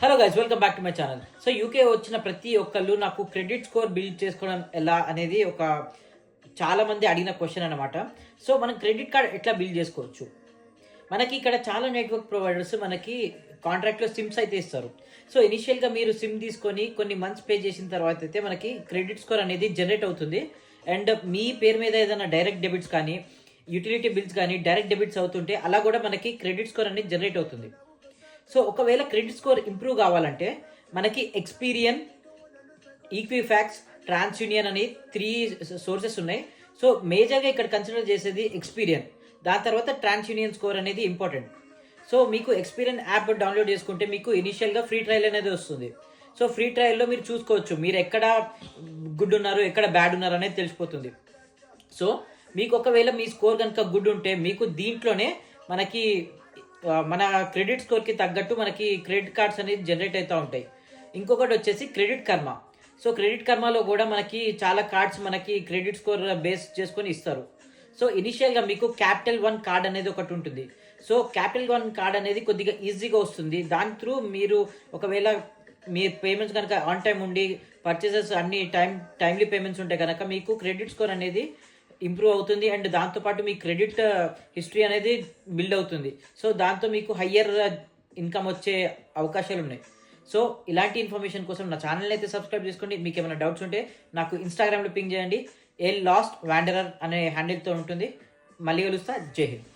Hello guys, welcome back to my channel. So UK వచ్చిన ప్రతి ఒక్కళ్ళు నాకు క్రెడిట్ స్కోర్ బిల్డ్ చేసుకోవడం ఎలా అనేది ఒక చాలా మంది అడిగిన క్వశ్చన్ అనమాట. సో మనం క్రెడిట్ కార్డ్ ఎట్లా బిల్డ్ చేసుకోవచ్చు? మనకి ఇక్కడ చాలా నెట్వర్క్ ప్రొవైడర్స్ మనకి కాంట్రాక్ట్లో సిమ్స్ అయితే ఇస్తారు. సో ఇనిషియల్గా మీరు సిమ్ తీసుకొని కొన్ని మంత్స్ పే చేసిన తర్వాత అయితే మనకి క్రెడిట్ స్కోర్ అనేది జనరేట్ అవుతుంది. అండ్ మీ పేరు మీద ఏదైనా డైరెక్ట్ డెబిట్స్ కానీ యూటిలిటీ బిల్స్ కానీ డైరెక్ట్ డెబిట్స్ అవుతుంటే అలా కూడా మనకి క్రెడిట్ స్కోర్ అనేది జనరేట్ అవుతుంది. సో ఒకవేళ క్రెడిట్ స్కోర్ ఇంప్రూవ్ కావాలంటే మనకి ఎక్స్పీరియన్, ఈక్విఫాక్స్, ట్రాన్స్ యూనియన్ అని 3 సోర్సెస్ ఉన్నాయి. సో మేజర్గా ఇక్కడ కన్సిడర్ చేసేది ఎక్స్పీరియన్, దాని తర్వాత ట్రాన్స్ యూనియన్ స్కోర్ అనేది ఇంపార్టెంట్. సో మీకు ఎక్స్పీరియన్ యాప్ డౌన్లోడ్ చేసుకుంటే మీకు ఇనిషియల్గా ఫ్రీ ట్రయల్ అనేది వస్తుంది. సో ఫ్రీ ట్రయల్లో మీరు చూసుకోవచ్చు మీరు ఎక్కడ గుడ్ ఉన్నారు, ఎక్కడ బ్యాడ్ ఉన్నారు అనేది తెలిసిపోతుంది. సో మీకు ఒకవేళ మీ స్కోర్ కనుక గుడ్ ఉంటే మీకు దీంట్లోనే మనకి మన క్రెడిట్ స్కోర్కి తగ్గట్టు మనకి క్రెడిట్ కార్డ్స్ అనేది జనరేట్ అవుతూ ఉంటాయి. ఇంకొకటి వచ్చేసి క్రెడిట్ కర్మ. సో క్రెడిట్ కర్మలో కూడా మనకి చాలా కార్డ్స్ మనకి క్రెడిట్ స్కోర్ బేస్ చేసుకొని ఇస్తారు. సో ఇనిషియల్గా మీకు క్యాపిటల్ 1 కార్డ్ అనేది ఒకటి ఉంటుంది. సో క్యాపిటల్ 1 కార్డ్ అనేది కొద్దిగా ఈజీగా వస్తుంది. దాని త్రూ మీరు ఒకవేళ మీ పేమెంట్స్ కనుక ఆన్ టైం ఉండి పర్చేసెస్ అన్ని టైమ్లీ పేమెంట్స్ ఉంటే కనుక మీకు క్రెడిట్ స్కోర్ అనేది ఇంప్రూవ్ అవుతుంది. అండ్ దాంతోపాటు మీ క్రెడిట్ హిస్టరీ అనేది బిల్డ్ అవుతుంది. సో దాంతో మీకు హయ్యర్ ఇన్కమ్ వచ్చే అవకాశాలు ఉన్నాయి. సో ఇలాంటి ఇన్ఫర్మేషన్ కోసం నా ఛానల్ని అయితే సబ్స్క్రైబ్ చేసుకోండి. మీకు ఏమైనా డౌట్స్ ఉంటే నాకు ఇన్స్టాగ్రామ్లో పింగ్ చేయండి. లాస్ట్ వాండరర్ అనే హ్యాండిల్తో ఉంటుంది. మళ్ళీ కలుస్తా. జై హింద్.